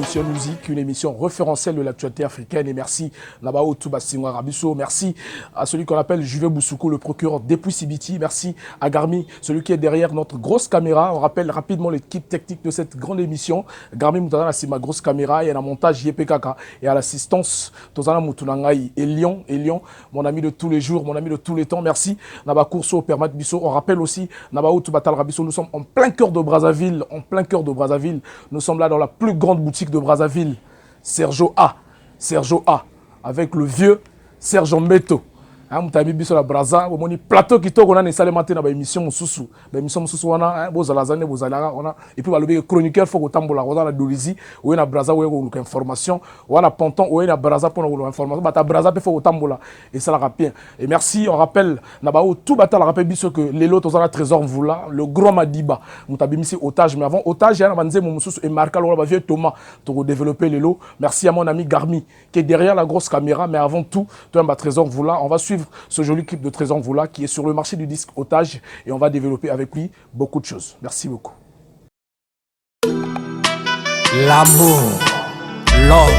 émission musique, une émission référentielle de l'actualité africaine. Et merci Nabao Toubasingwa Rabiso. Merci à celui qu'on appelle Juve Boussouko, le procureur depuis Sibiti. Merci à Garmi, celui qui est derrière notre grosse caméra. On rappelle rapidement l'équipe technique de cette grande émission. Garmi Moutana, c'est ma grosse caméra. Il y a un montage YPKK. Et à l'assistance, Tozana Moutunangaï et Lyon, mon ami de tous les jours, mon ami de tous les temps. Merci. Naba Kourso, Permat Bisso. On rappelle aussi Nabao Toubatal Rabiso. Nous sommes en plein cœur de Brazzaville. Nous sommes là dans la plus grande boutique de Brazzaville, Sergio A, avec le vieux Sergio Mbeto. Mutami biso la Brazza, au moni plateau qui tourne on a installé maintenant dans émission Mususu, émission Mususu on a bozalazane bozalaga on a et puis le chroniqueur faut que tambola on a la Dolizi ou na Brazza ou une information ou na Ponton ou na Brazza pour une information bata Brazza faut que tambola et ça la rapide. Et merci, on rappelle nabao tout bata la rappelle biso que l'élo tozana trésor voula le grand Madiba mutabi misi otage mais avant otage ya na banze Mususu et marqué le vieux Thomas pour développer l'élo. Merci à mon ami Garmi qui est derrière la grosse caméra mais avant tout toi un trésor voula on va suivre ce joli clip de Trésor Voula qui est sur le marché du disque otage et on va développer avec lui beaucoup de choses. Merci beaucoup. L'amour, love,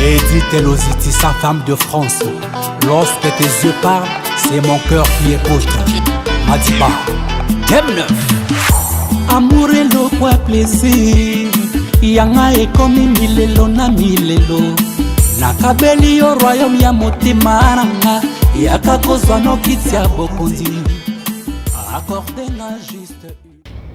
Edith Eloziti, sa femme de France. Lorsque tes yeux parlent, c'est mon cœur qui écoute. Madiba, Game 9. Amour et l'eau, quoi plaisir. Yanga est comme milelo na milelo. Nakabeli au royaume ya motema nanga yakakozwa no kiti ya bokonzi accordé na juste.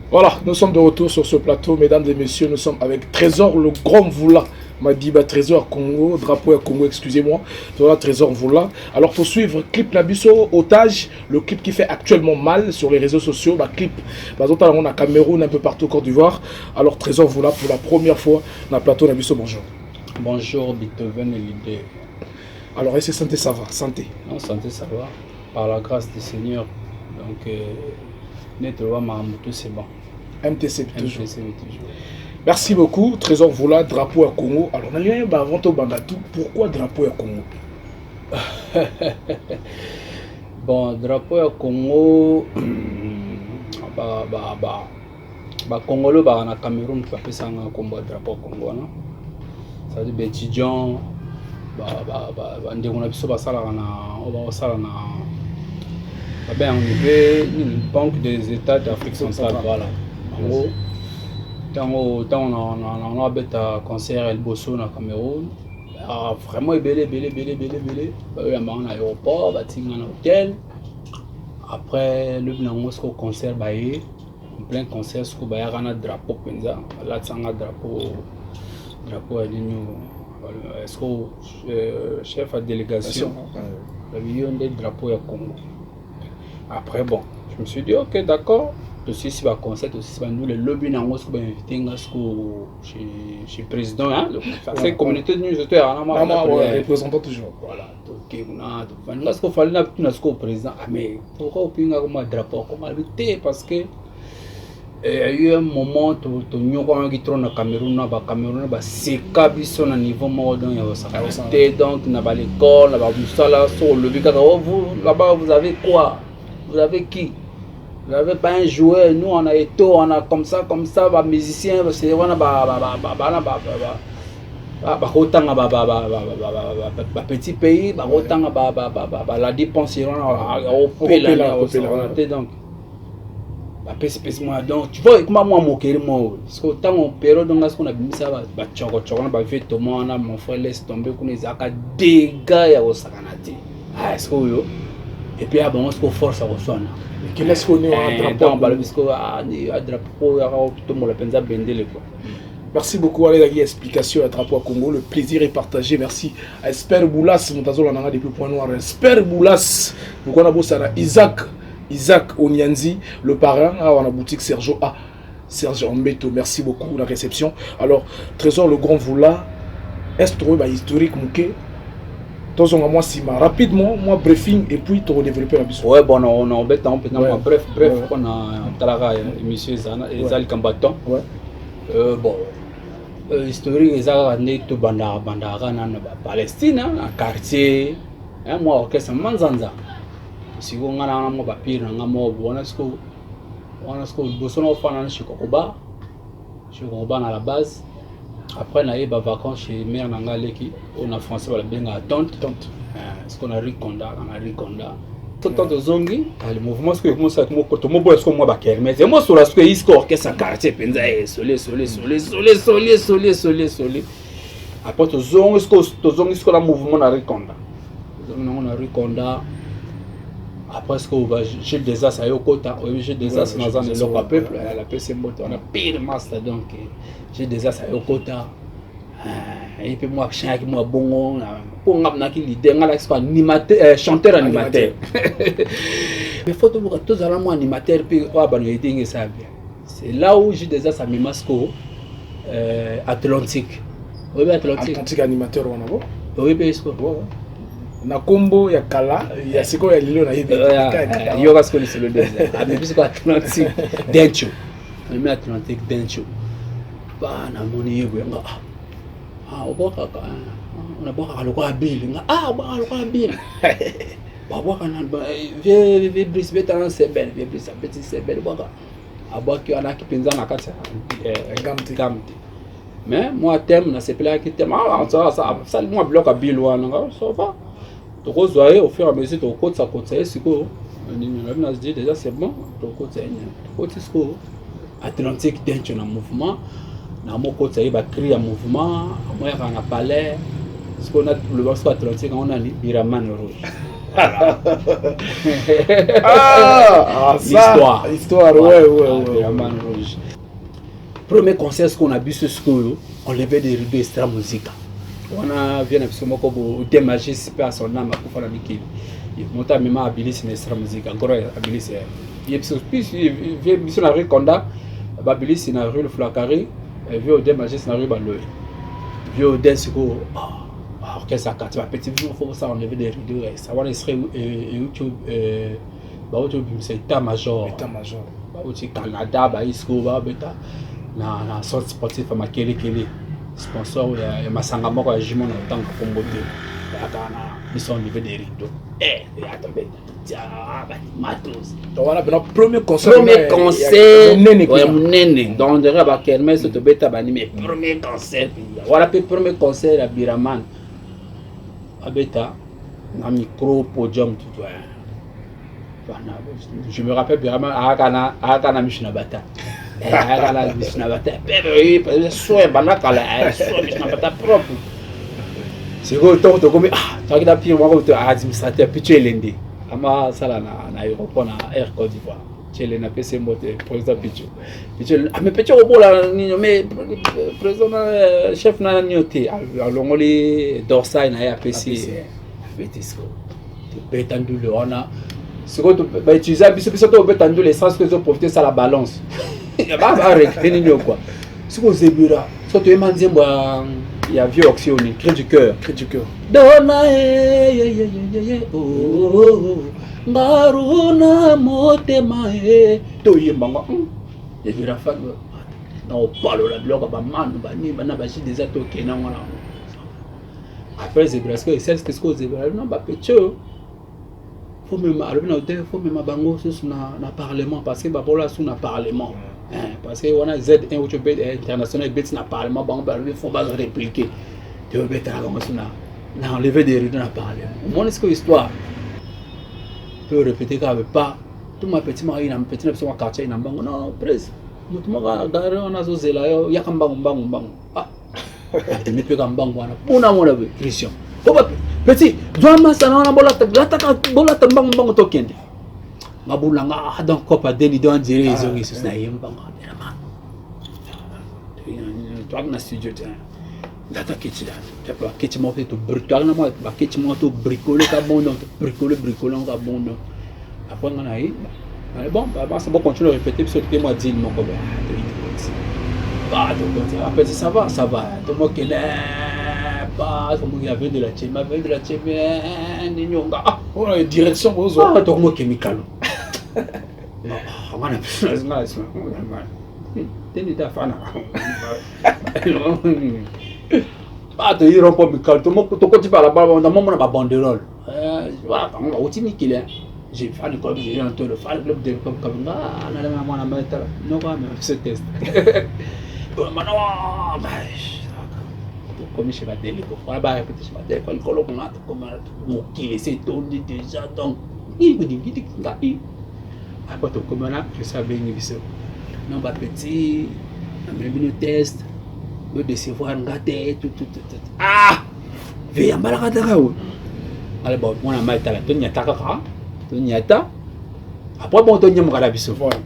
Voilà, nous sommes de retour sur ce plateau, mesdames et messieurs. Nous sommes avec Trésor le Grand Voula. Madiba Trésor Congo, drapeau à Congo, excusez-moi. Voilà, Trésor Voula. Alors pour suivre, clip Nabiso, otage, le clip qui fait actuellement mal sur les réseaux sociaux, clip, on a Cameroun, un peu partout au Côte d'Ivoire. Alors Trésor Voula pour la première fois dans le plateau Nabiso, bonjour. Bonjour Beethoven et l'idée. Alors, est-ce que santé ça va? Santé? Non, santé ça va. Par la grâce du Seigneur. Donc, nettoyer ma moto, c'est bon. MTC toujours. Merci beaucoup. Trésor Voula, drapeau à Congo. Alors, on a eu un avant au Bangatou. Pourquoi drapeau à Congo? Bon, drapeau à Congo. Congolais, na Cameroun, tu peux faire un combat drapeau à Congo. Ça veut dire étudiants, on a besoin de ça on est une banque des États d'Afrique centrale, voilà. En gros, tant on a un concert El Bosso au Cameroun, vraiment belé. On a un aéroport, un hôtel. Après le concert, en plein concert, il y a un drapeau, là un drapeau à l'Union. Est-ce que chef de délégation a eu un drapeau à Congo? Après, bon, je me suis dit, ok, d'accord. Aussi, si va concert, aussi, nous, le lobby, nous avons invité chez le président. C'est la communauté de newsletter, on a représentant toujours. Voilà, donc, on a fallu au président. Mais pourquoi on a un drapeau? Comment lutter? Parce que il y a eu un moment où nous avons eu un Cameroun, c'est un niveau moderne. Donc, nous avons l'école, nous avons le là-bas, vous avez quoi? Vous avez qui? Vous n'avez pas un joueur. Nous, on a Eto, on a comme ça, musicien, c'est on a petit pays, la dépense, donc. Donc tu vois comment moi moquer moi parce que tant on période dans ce qu'on a mis ça va tchoko va fait Thomas mon frère laisse tomber qu'on les a dégâts ya osakanati est-ce que yo et puis bon est-ce qu'on force à ressoana quel est-ce qu'on est en drapeau parce que à drapeau ya tout le penza bendele quoi. Merci beaucoup à la explication à drapeau à Congo, le plaisir est partagé. Merci à Esper Boulas Moutazo Lananga depuis Point Noir. Esper Boulas pourquoi on a bossé à Isaac Onyanzi, le parrain, on a boutique Sergio A. Sergio Mbeto, merci beaucoup pour la réception. Alors, Trésor le Grand Voula, est-ce que tu as historique mouké? Moi, rapidement, moi, briefing et puis tu as développé la mission. Ouais, bon, on a embêté un peu. Bref, on a Talaga, monsieur Zal Kambaton. Bon, historique, ils ont né tout Bandara, Palestine, un quartier, moi, orchestre Manzanza. Si on a un papier, on a ce que Bosono Fanan Chikoba à la base, Après, on a eu des vacances chez Mère Nangaleki. On a français, on a bien à tante. Ce qu'on a Riconda, on a Riconda. Tout le zongi, le mouvement, ce que moi, c'est que moi, quand moi, est-ce que moi, baker, mais c'est moi sur la ce que il score, que ça quartier, penza, solé. Après, tout zongi, ce que la mouvement a Riconda. On a Riconda. Après, ce qu'on va, j'ai des as à Yokota, j'ai des as dans un autre peuple, la PC moto, on a pire master, donc j'ai des as à Yokota. Et puis moi, je suis moi bon, pour nga qui l'idée, nga là animateur, chanteur animateur. Mais faut toujours tous à la moi animateur puis quoi bah nous aider ça bien. C'est là où j'ai déjà ça Mimasco Atlantique. Oui Atlantique animateur on a bon. Oui bien sûr. Na combo ya kala ya siko ya lilo na yebe. Yo va se connaître le désert. Ah mais puis quoi Atlantique Dencho. On met Atlantique Dencho. Bah na moni yebo nga. Oboka on a boka lokwa bill nga boka lokwa bill boka na vie bris beta sebel vie bris petit sebel boka aboki ana kipenza na kati gamti mais moi thème na sepela ki thème ça moi bloc à bill wana ça va donc on zoye au fur et à mesure to côté ça côté siko ni na dit déjà c'est bon to côté siko Atlantique Dencho na mouvement na moko tsayi ba créer un mouvement moi ya na palais ce qu'on a le Bosco Atlantique on a Biraman rouge ça histoire ouais Biraman rouge premier concert ce qu'on a vu ce school on levait des rideaux extra musique on a vient à moko au démager super son âme pour faire la mikili il monta même à Abilis extra musique encore Abilis il est plus vient mission la rue Konda Abilis na rue le Flacari vieux des majestés na riba le vieux des siko orchestre à quatre petit vieux faut ça enlever des rideaux ça va serait YouTube bah YouTube c'est état major bah au Canada bah isco bah beta na sorte sportif à makele sponsor ya masanga moko ya jimon en tant que comboté akana ils sont enlever des rideaux attendez matos donc voilà le premier concert nene donc derrière ba kermesse to beta ba mais premier concert voilà premier concert à Biraman abeta na micro podium tout toi je me rappelle Biraman akana mishina bata akana mishina bata bébé soin banaka la soin mishina bata propre c'est quoi to comme tu as pris moi comme administrateur puis tu es l'endé ama sala na aéroport na Air Côte d'Ivoire chez na PC moté président Pichu mais Pichu obola ni mais président chef na nyoté a longoli dorsai na ya PC betisco betandu le ona c'est quoi ba utiliser biso to betandu l'essence que zo profiter ça la balance ba récupérer ni quoi c'est quoi zebura so to emanzembo il y a vieux oxyone cri du cœur dona ngaruna motema to yembanga et vira fa na opalo la bloc ba manu ba ni bana ba des atoke na ngona après c'est parce que c'est ce que c'est non ba pecho faut même faut même bango sur na parlement parce que ba bola sur na parlement parce que on a Z1 ou international bet na parlement bango ba faut pas répliquer tu veux bet bango sur na enlever des rideaux na parlement mon est-ce que histoire peut répéter quand même pas tout ma petit mari na petit na son quartier na bango non prise mutu maka gare on a zo zela yo ya kambango bango ne peut kambango wana pona mona Christian petit doit masa na bolata bolata bango to kende mabulanga donc copa deli don dire ils ont isso na yembango tu as na studio data kitchen tu as kitchen mo to brutal na mo ba kitchen mo to bricoler ka bon donc bricoler ka bon donc après on a eu bon bah ça va continuer à répéter parce que moi dit mon ko bah donc après ça va tout moi qui pas comme il y avait de la chema ni nyonga on a direction aux autres donc moi chemical non on a teni ta fana pas de hiro pour chemical tout moi to côté par là-bas on a moment na banderole voilà on otini qu'il est j'ai fait le club j'ai entendu le faire le club de comme on a la maman na mettre non pas mais ce test maintenant comme chez ma télé. Voilà, bah, répéter chez ma télé. Quand il colloque, on a comme qui laissait tourner déjà. Donc, il me dit, après, comme on a, je savais bien que non, bah, petit, on a mis le test, le décevoir, on a gâté, tout. Ah! Veille à Malakataka. Alors, bon, on a mal à la tonne, il après, bon, on a mon galabiso. Voilà.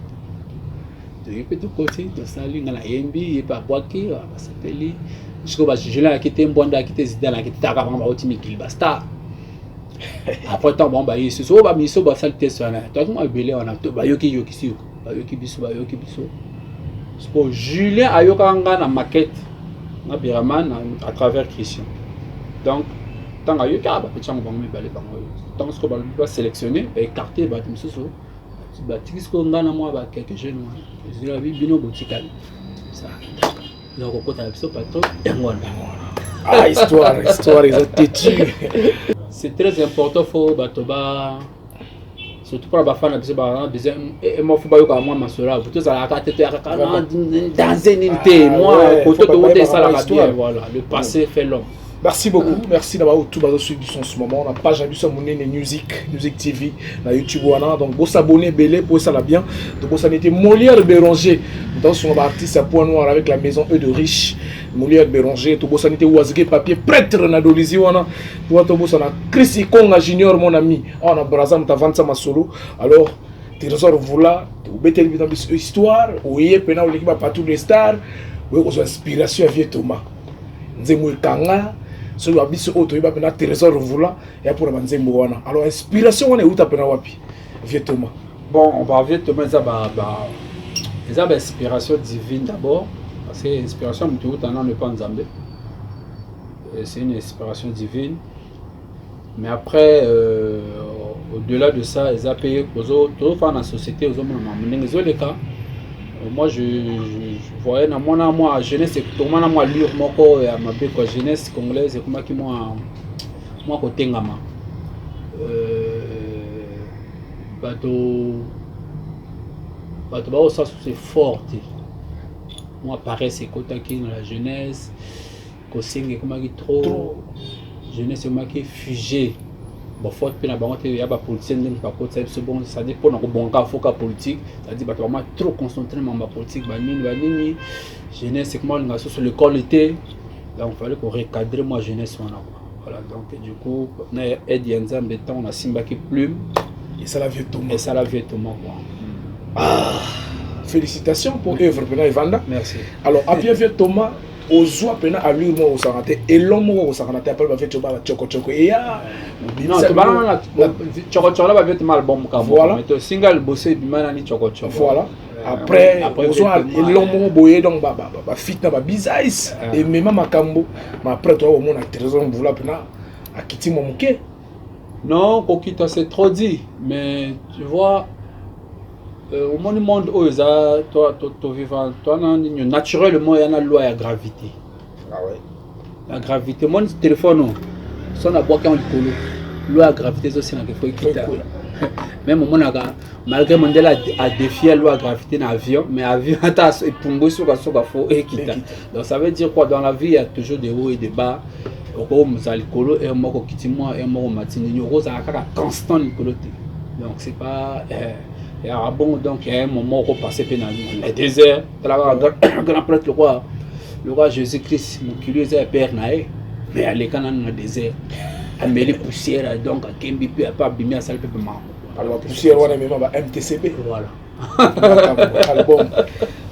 Tu peux te côté, tu salues dans la MB, et pas boire qui, va s'appeler. Jusqu'au bas, je l'ai quitté un bon quitté Zidane, la quitté Tagama, Otimi Kilbasta. Après, tant bon, bah, il se sauve, mais il se sauve, ça le test, on a tout le monde belé, on a tout, bah, yoki si, bah, yoki biso. C'est pour Julien Ayokanga na maquette, na Biraman, à travers Christian. Donc, tant que yoki, bah, petit chang, bah, mais balé, bah, tant que bah, doit sélectionner, écarter, bah, tu me sauves. Bah, tu sais qu'on a moi quelques jeunes, je l'ai vu bien au boutique. Ça, donc on compte avec ça pas trop. Ah, histoire, ils ont têtu. C'est très important pour Batoba, surtout pour la bafana, parce que bah, et moi faut pas que moi ma soeur, vous tous à la carte dans une unité, moi côté de où ça la bien, voilà, le passé fait l'homme. Merci beaucoup, merci d'avoir tout suivi en ce moment. On a page sur mon Music TV, na YouTube donc vous s'abonner belé pour ça la bien. Donc ça n'était Molière Béranger dans son artiste à point noir avec la maison E de riche. Molière Béranger, tout ça n'était Ouazgué papier prêtre na dolizi wana. Pour tout ça na Chris Konga Junior mon ami. On a Brazam ta vendre ça ma solo. Alors Trésor voilà, tu bête dans histoire, oui, pena ou l'équipe pas tous les stars. Oui, aux inspiration à Vieux Thomas. Nzemwe Kanga so yo abiso auto yeba pena Trésor voula et pour la nzembo wana. Alors inspiration on est où ta pena wapi Vieux Thomas. Bon, on va Vieux Thomas ça ba inspiration divine d'abord parce que inspiration mutu tana ne pas nzambe. C'est une inspiration divine. Mais après au-delà de ça, ils ont payé aux autres dans la société aux hommes les cas. Moi je voyais dans moi jeunesse comment na moi lire moko ya mabe quoi jeunesse congolaise comment qui moi côté ngama bato ba ça c'est fort moi pareil c'est côté qui dans la jeunesse ko singe comment qui trop jeunesse comment qui figé bon faut que na bango te ya ba politicien ndenge pas côté c'est bon ça dépend na ko bonka foka politique ça dit bato vraiment trop concentré dans ma politique ba nini jeunesse c'est comment nga sur le qualité donc il fallait qu'on recadrer moi jeunesse voilà donc du coup na aide nzambe temps on a simba qui plume et ça la Vieux Thomas quoi. Ah, félicitations pour œuvre pena Evanda. Merci. Alors après Vieux Thomas aux pena à lui moi au sarate et l'homme au sarate après va faire choco et ya non c'est pas choco là va faire mal bon voilà mais single bossé bimana ni choco voilà après aux l'homme boyer donc ba fit na ba bizais et même makambo mais après toi au monde a raison vouloir pena à quitter mon muké non kokita c'est trop dit mais tu vois au monde où toi vivant toi naturellement il y a la loi de gravité. Ah ouais. La gravité mon téléphone son a boire quand le loi de gravité aussi na faut quitter. Même mon malgré Mandela a défié la loi de gravité dans l'avion mais avion ta epumbo sur faut quitter. Donc ça veut dire quoi dans la vie il y a toujours des hauts et des bas. Au Mzalikolo et moi quitter moi et moi matini rose à constant Likolo. Donc c'est pas et à bon donc il y a un moment où passer pénal le désert grand prêtre le roi Jésus-Christ mon curieux est père naé mais à l'écran dans le désert à mêler poussière donc à Kembi puis à pas bimé à salle peu maman alors poussière on a même ba MTCB voilà album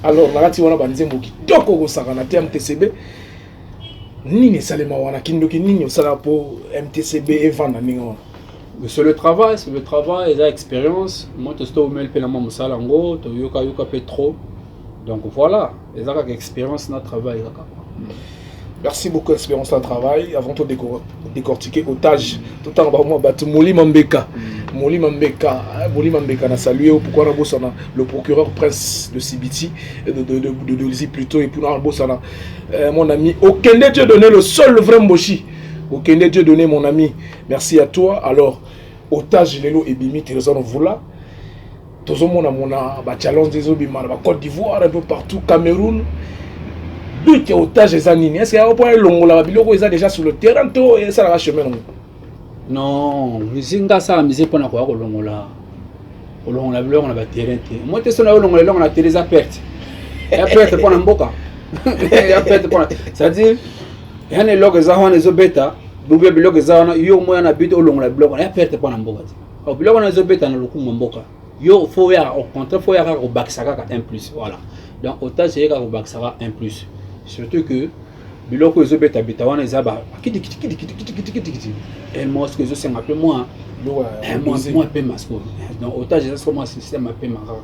alors nakati wana banzembo kitoko ko sakana MTCB nini salema wana kindoki nini osala po MTCB et vendre ninga. C'est le travail, et l'expérience. Moi, je suis au mail pénalement Moussalango, tu yoka trop. Donc voilà, les expérience dans le travail. Merci beaucoup, expérience dans le travail. Avant de décortiquer otage, tout en bas, moi, Mouli Mambeka. Mouli Mambeka, na salué pourquoi le procureur prince de Sibiti, de Lizy plutôt, et pour mon ami, aucun Dieu donné le seul vrai Mboshi. Aucun Dieu donné mon ami. Merci à toi. Alors, otage Lelo et Bimi Trésor Voula. Tout le monde a mon challenge des Obima, Côte d'Ivoire, un peu partout, Cameroun. but otage ezanini est-ce que point longola biloko eza déjà sur le terrain to et ça la chemin non musique ça musique pour na ko longola olongola biloko na ba terrain te moi te sona olongola longola na terrain za perte ya perte pour na mboka ya perte pour ça dit yana logo za wana zo beta bube biloko za wana yo moya na but olongola biloko ya perte pour na mboka te o biloko na zo beta na lokumu mboka yo faut ya au contraire faut ya ko bakisaka 1+, voilà donc autant c'est ka ko bakisaka 1+, surtout que biloko zo beta beta wana ezaba kiti et moi ce que je sais un peu moins moi peu masco donc autant j'ai ça moi système un peu marrant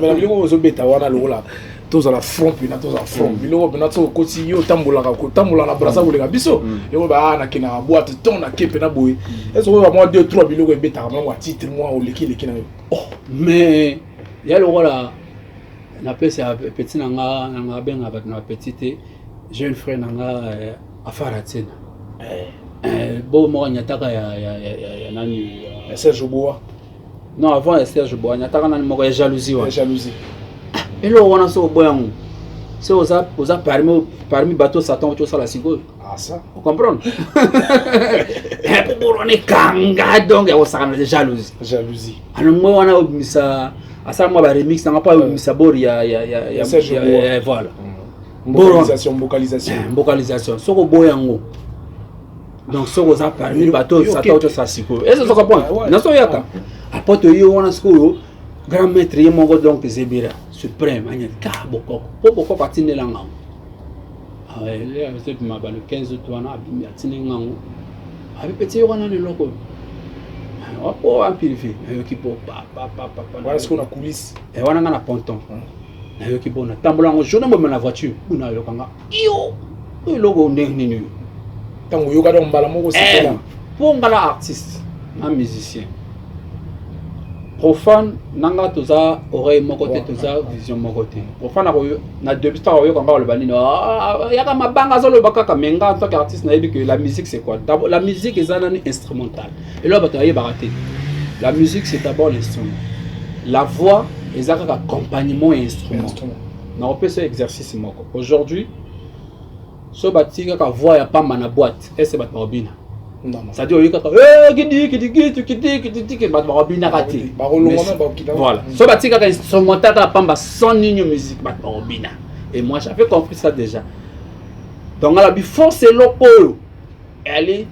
mais la biloko zo beta wana lola tous à la front puis na tous à front biloko bena to koti yo tambola na brasa bolega biso yo ba na kina boîte ton na kepe na boy est-ce que moi 2 3 biloko e beta moi titre moi o leki na oh mais il y a le rôle na pese petit nanga benga ba na petite jeune frère nanga afaratina bo mo nyataka ya nani Serge Boa non avant Serge Boa nyataka nani mo ya jalousie wa jalousie et là on a so boyango c'est oza parmi bateau Satan tout ça la sigo ah ça vous comprenez pour on est kanga donc ya osakana de jalousie alors moi on a misa asa moi ba remix na pas misa bor ya voilà vocalisation soko boyango donc soko za parmi bateau Satan tout ça sigo et ça comprend na so yaka apoto yo on a siko grand maître yemongo donc Zebira suprême anya ka boko patine langa ah ouais c'est ma ba le 15 août wana abimi atine ngango abi petit yo wana le loko oh en purifié qui po voilà ce qu'on a coulisse et wana na ponton na yo ki bona tambola ngo journée mo na voiture una yo kanga yo logo nini tango yo kada mbala moko c'est là pour ngala artiste un musicien profane nanga toza oreille moko te toza vision moko te profane na débutant yo kanga le banino yaka mabanga zo le bakaka menga en tant qu'artiste na yebi que la musique c'est quoi d'abord la musique est un instrumental et là bataille baraté la musique c'est d'abord l'instrument la voix est un accompagnement et instrument na on peut ce exercice moko aujourd'hui so batika ka voix ya pamba na boîte et c'est batobina ça dit au kaka kidi ba robina raté voilà so batika ka instrumental ka pamba sans niño musique ba robina et moi j'avais compris ça déjà donc la bi force loko elle est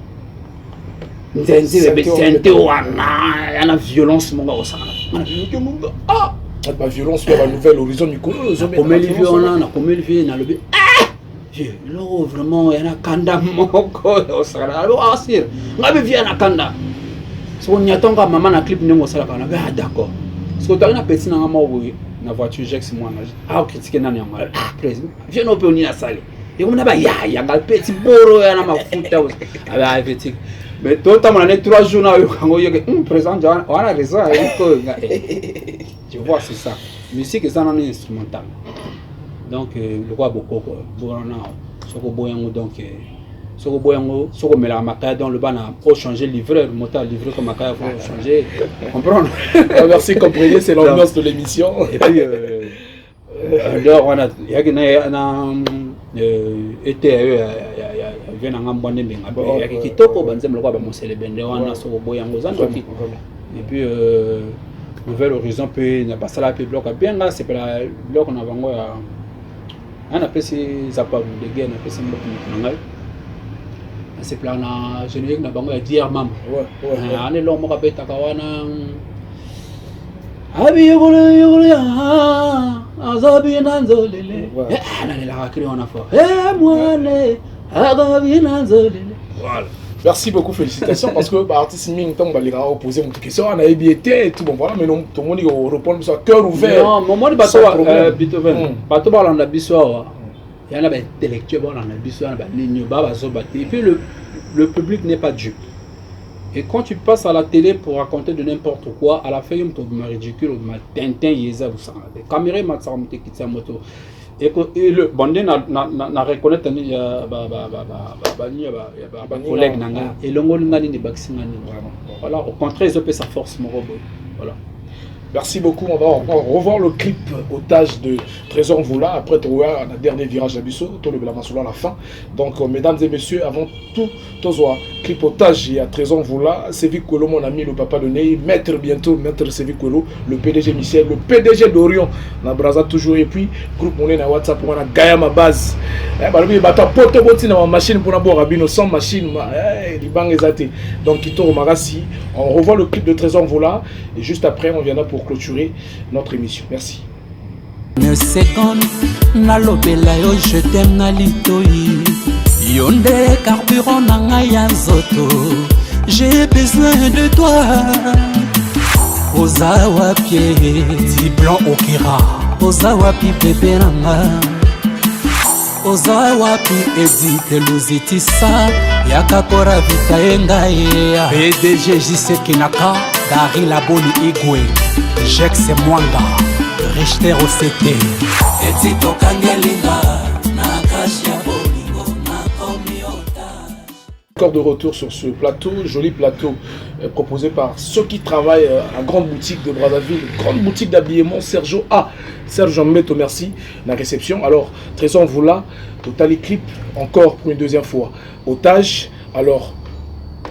nzenze wana yana violence monga osana ah pas violence sur la nouvelle horizon Mikolo comme les violents na comme les vieux na lobi là vraiment il y a kanda moko osana alors asir ngabe vient na kanda so nyatonga maman na clip nengo sala kana ba d'accord parce que tu as petit na ngamo na voiture jex moi na critiquer nani ngala président viens au péoni na salle et on a ba ya ngal petit boro ya na mafuta aba petit mais tout temps on a 3 jours na yo kango yo président on a raison tu vois c'est ça musique c'est un instrumental donc le quoi beaucoup borona soko boyango donc soko boyango soko mela makaya dans le bana pour changer livreur moteur livreur comme makaya faut changer comprendre merci comprenez c'est l'ambiance de l'émission et puis alors on a na été vient en bonne benga ya kitoko banzem le quoi ba mosele bende wana soko boyango zandoki et puis Nouvel Horizon peut n'a pas ça la bloc bien là c'est pas la bloc on a vango ya on a passé zapa de guerre on a passé bloc nanga c'est plan na générique na bango ya dire mam on est long mo ka beta kawana abi yogole ya azabi nanzolele ana la créer on a fort moi azabi nanzolele voilà. Merci beaucoup, félicitations, parce que l'artiste Ming Tong va poser une question, on a été et tout, bon voilà, mais non, tout le monde répond à cœur ouvert. Non, mon mot bateau Beethoven, bateau dans la bissoire, il y en a des intellectuels dans la bissoire, et puis le public n'est pas dupe. Et quand tu passes à la télé pour raconter de n'importe quoi, à la fin, il me ridicule, Tintin, Yeza, vous savez, les caméras, ils m'ont moto. Et le bandé n'a reconnaître ni ya collègue nanga et le ngol ngani ni vaccin ngani voilà au contraire ils ont sa force mon robot voilà Merci beaucoup. On va revoir le clip Otage de Trésor Voula. Après, tu vois le dernier virage d'Abisso, tout le Blamasoula à la fin. Donc, mesdames et messieurs, avant tout, clip Otage et à Trésor Voula, Sévi Kolo, mon ami, le papa de Ney, maître bientôt, maître Sévi Kolo, le PDG Michel, le PDG d'Orion, na Braza toujours. Et puis, groupe Moné na WhatsApp, on a Gaïa ma base. Balobi, bata poto boti na machine pour n'avoir rabino sans machine, les bangs exatés. Donc, Kito Marassi, on revoit le clip de Trésor Voula et juste après, on viendra pour clôturer notre émission. Merci. Une seconde, nalobela yo, je t'aime na litoi. Yonde carburant na ngai ya nzoto. J'ai besoin de toi. Ozawa pied, Di blanc Okira. ozawa pi bébé nanga. Ozawa pi Edith Luzitisa. Yakakora vita engaye. PDG JC Kinaka. Dari Laboni Igwe. Jex Mwanga. Richter OCT. Etito kangelinga. Nakashi ya bolingo. Nakomiota. Encore de retour sur ce plateau, joli plateau proposé par ceux qui travaillent à grande boutique de Brazzaville, grande boutique d'habillement Sergio A. Serge Mbeto, merci, la réception. Alors, Trésor Voula, Total Clip, encore pour une deuxième fois. Otage, alors,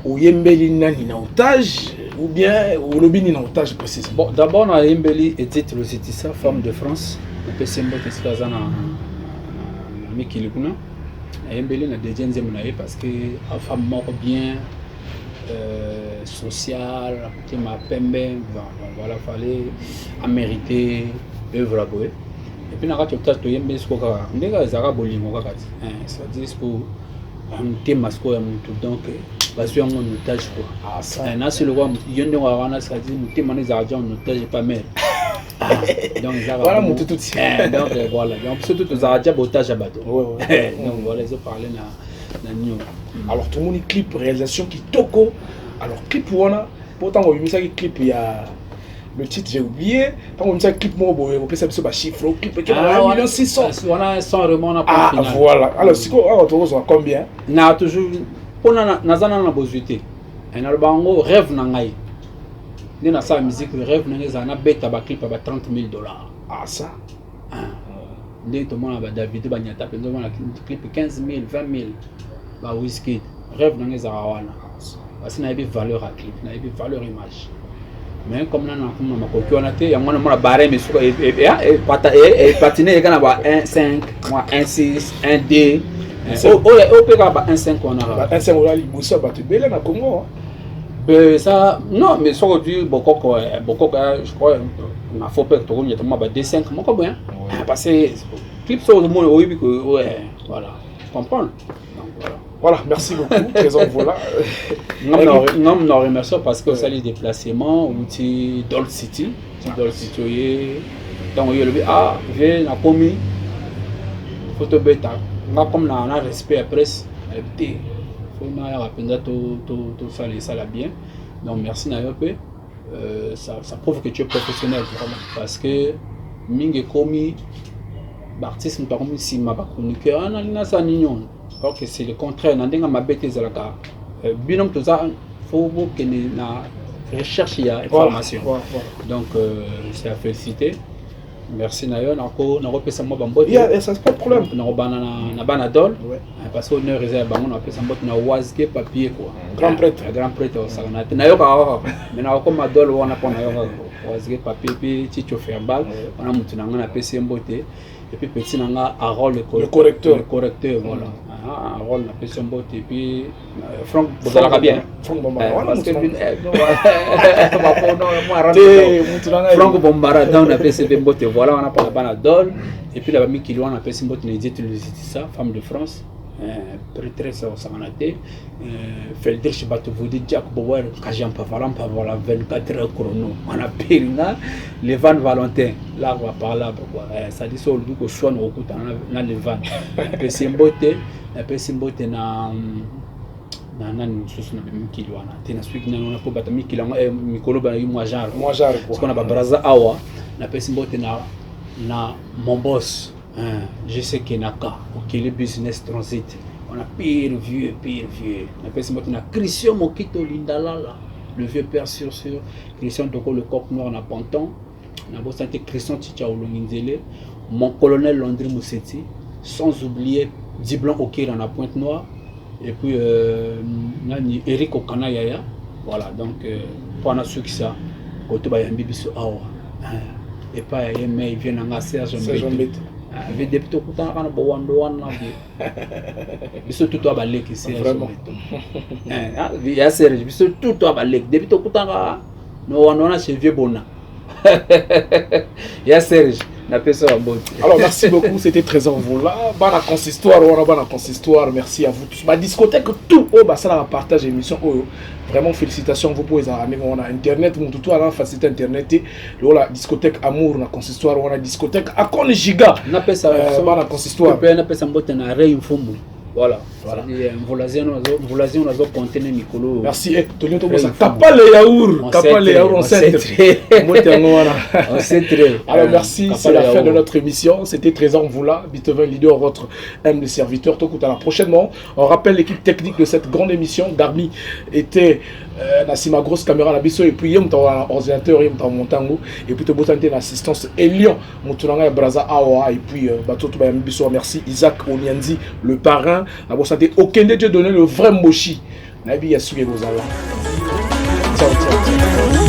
Oyembeli Nani na otage, ou bien Olobini na otage précise. Bon, d'abord, on a Oyembeli Edith Luzitisa, femme de France. On peut s'emboîter ce qu'il y a dans Mikilikuna. Oyembeli na deuxième monaï parce que la femme mort bien, sociale, qui m'a pembe, voilà, fallait à mériter, œuvre à boire. Et puis, on a otage de Oyembeli, ce qu'on a, on a des arabes bolingo, c'est-à-dire ce qu'on a un masque, donc. Parce qu'on a un otage quoi. Ah ça. Là c'est le roi. Il y a un roi qui a dit que mon argent en otage pas mal. Donc voilà mon tout ici. Donc voilà. Donc surtout les argent otage à bateau. Ouais. Donc voilà, je parlais na Nio. Alors tout le monde clip réalisation qui toko. Alors clip voilà. Pourtant on a mis ça clip il y a le titre j'ai oublié. Quand on a mis ça clip moi on peut savoir ce chiffre clip qui a 1 600 000. On a 100 vraiment on a pas final. Ah voilà. Alors si on trouve combien? Na toujours pour nazana na bozité en albango rêve na ngai ni na sa musique rêve na ngai na beta ba clip ba $30,000. Ah ça ndé to mona ba David ba nyata pe ndoma na clip 15,000 20,000 ba Wizkid rêve na ngai za wana parce na yebi valeur à clip na yebi valeur image mais comme na kuma makoki wana te yango na mona bare mais suka et patiner kana ba 1.5 moi 1.6 1.2 au peut avoir 1.5 on a 1.5 on a li bossa battu belle na Congo ça non mais ça aujourd'hui beaucoup je crois na faut pas que tout le monde tombe ba 2.5 mon quoi bien parce que clip sur le monde oui que ouais voilà comprendre voilà merci beaucoup Trésor Voula non remercie parce que ça les déplacements ou ti Dol City donc il le ah vient na commis photo bêta comme on a respect à presse il faut tout ça là bien donc merci Nayope ça prouve que tu es professionnel vraiment parce que mingi commis l'artiste pas comme si m'a pas chroniqueur on a lina ça nignon alors que c'est le contraire n'endenga ma bête ezalaka binom tout ça faut que na recherche il y a information donc c'est à féliciter. Merci Nayo, on a repris ça moi bambo. Il y a ça c'est pas de problème. Na banadol parce qu'on est réservé bango on a fait ça mbot na wazke papier quoi. Grand prêtre ça na Nayo ka mais na comme adol on a pas Nayo wazke papier puis ticho ferbal on a mutu na ngana pesi mbote et puis petit nanga Harold le correcteur voilà. Harold na pesi mbote et puis Franck bozalaka bien. Franck Bombara parce que Franck Bombara on a pesi mbote voilà on a pas banadol et puis la famille qui lui on a pesi mbote na dit ça femme de France prêtresse au Samanate Feldrich Batovudi Jack Bower Kajam Pavalam Pavala 24 heures chrono on a Piringa les Van Valentin là on va parler quoi ça dit sur le coup soit on écoute dans les Van pesi mbote na nani susu na mikili wana tena swiki na on a pas mikili mikolo ba moi genre parce qu'on a ba braza awa na pesi mbote na mon boss je sais qu'il n'a qu'à le business transit on a pire vieux on appelle ça maintenant Christian Mokito Lindalala le vieux père sur Christian Toko le coq noir na Panton Nabo santé Christian Chicha Olonginzele, mon colonel Landry Mousseti, sans oublier Diblan Okir en Pointe Noire, et puis Eric Okana Yaya. Voilà, donc pendant ceux qui ça, côté Bayambi Bisso Awa. Et pas mais il vient en Serge Mbete. Avec des petits coups dans le Wando, ils sont tout à balai qui c'est vraiment. Il y a Serge, ils sont tout à balai. Des petits coups dans nous on a chez Vieux Bona. Il y a Serge. Alors merci beaucoup, c'était Trésor Vola. Bonne consistoire, bonne consistoire. Merci à vous tous. Ma discothèque tout oh bah ça la partage émission oh vraiment félicitations vous pouvez ramener on a internet mon tout à la facilité internet et la discothèque amour na consistoire on a discothèque à Kone Giga. On appelle ça bonne consistoire. On appelle ça mbote na rei mfumbu. Voilà. Volazien on a contenir Nicolo. Merci. Tonio to bossa kapa le yaourt on sait très. On sait très. Alors merci, c'est la fin de notre émission. C'était Trésor Voula, Beethoven leader votre humble serviteur. Tout à la prochainement. On rappelle l'équipe technique de cette grande émission. Garmi était ma grosse caméra la biso et puis yem ton ordinateur yem ton montango et puis to botanté l'assistance Elion Motunanga Braza Awa et puis bato to ba biso merci Isaac Onyanzi le parrain la bossante aucun de Dieu donner le vrai mochi na bi ya suye gozala ciao ciao